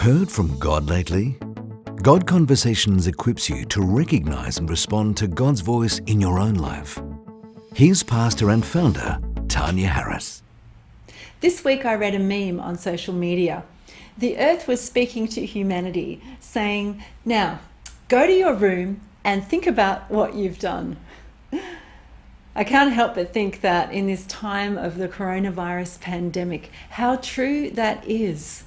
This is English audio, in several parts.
Heard from God lately? God Conversations equips you to recognize and respond to God's voice in your own life. Here's pastor and founder, Tanya Harris. This week I read a meme on social media. The earth was speaking to humanity, saying, "Now, go to your room and think about what you've done." I can't help but think that in this time of the coronavirus pandemic, how true that is.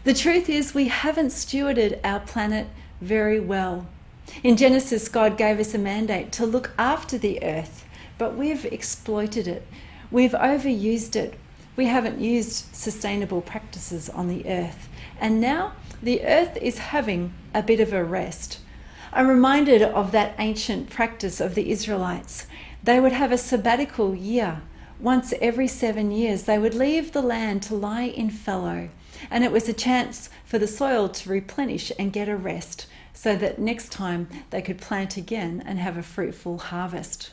The truth is we haven't stewarded our planet very well. In Genesis, God gave us a mandate to look after the earth, but we've exploited it. We've overused it. We haven't used sustainable practices on the earth. And now the earth is having a bit of a rest. I'm reminded of that ancient practice of the Israelites. They would have a sabbatical year. Once every 7 years, they would leave the land to lie in fallow. And it was a chance for the soil to replenish and get a rest so that next time they could plant again and have a fruitful harvest.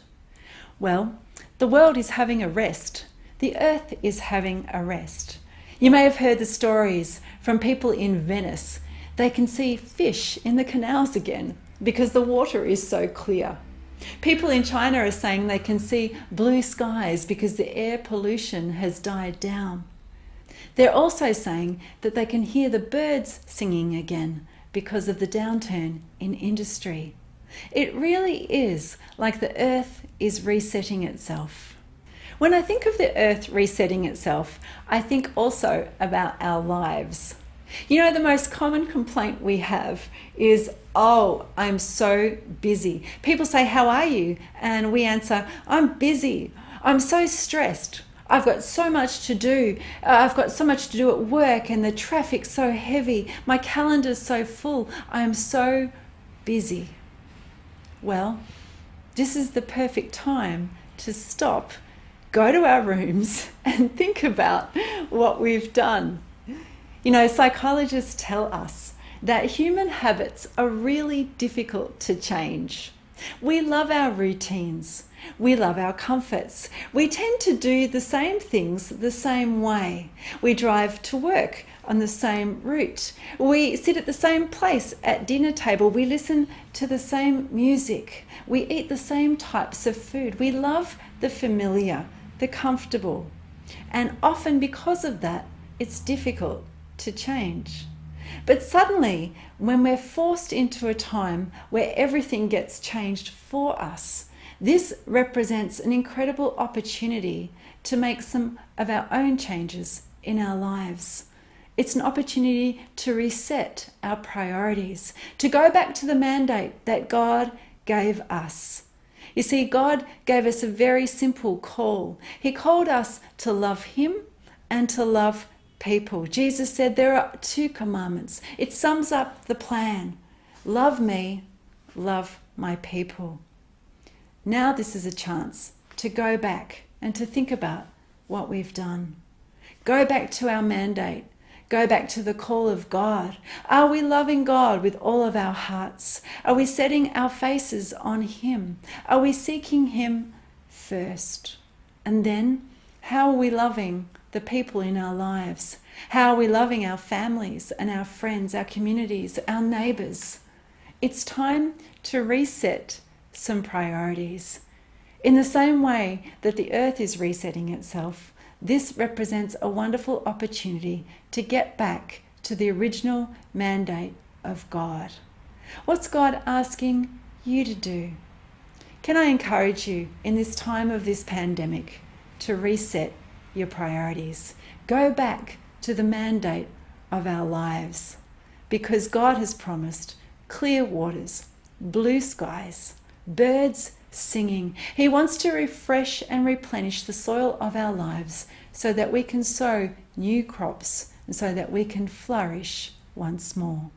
Well, the world is having a rest. The earth is having a rest. You may have heard the stories from people in Venice. They can see fish in the canals again because the water is so clear. People in China are saying they can see blue skies because the air pollution has died down. They're also saying that they can hear the birds singing again because of the downturn in industry. It really is like the earth is resetting itself. When I think of the earth resetting itself, I think also about our lives. You know, the most common complaint we have is, "Oh, I'm so busy." People say, "How are you?" And we answer, "I'm busy. I'm so stressed. I've got so much to do. I've got so much to do at work and the traffic's so heavy. My calendar's so full. I am so busy." Well, this is the perfect time to stop, go to our rooms and think about what we've done. You know, psychologists tell us that human habits are really difficult to change. We love our routines. We love our comforts. We tend to do the same things the same way. We drive to work on the same route. We sit at the same place at dinner table. We listen to the same music. We eat the same types of food. We love the familiar, the comfortable. And often because of that, it's difficult to change. But suddenly, when we're forced into a time where everything gets changed for us, this represents an incredible opportunity to make some of our own changes in our lives. It's an opportunity to reset our priorities, to go back to the mandate that God gave us. You see, God gave us a very simple call. He called us to love Him and to love people. Jesus said there are 2 commandments. It sums up the plan. Love me, love my people. Now this is a chance to go back and to think about what we've done. Go back to our mandate. Go back to the call of God. Are we loving God with all of our hearts? Are we setting our faces on Him? Are we seeking Him first? And then, how are we loving the people in our lives? How are we loving our families and our friends, our communities, our neighbours? It's time to reset some priorities. In the same way that the earth is resetting itself, this represents a wonderful opportunity to get back to the original mandate of God. What's God asking you to do? Can I encourage you in this time of this pandemic to reset your priorities? Go back to the mandate of our lives, because God has promised clear waters, blue skies, birds singing. He wants to refresh and replenish the soil of our lives so that we can sow new crops and so that we can flourish once more.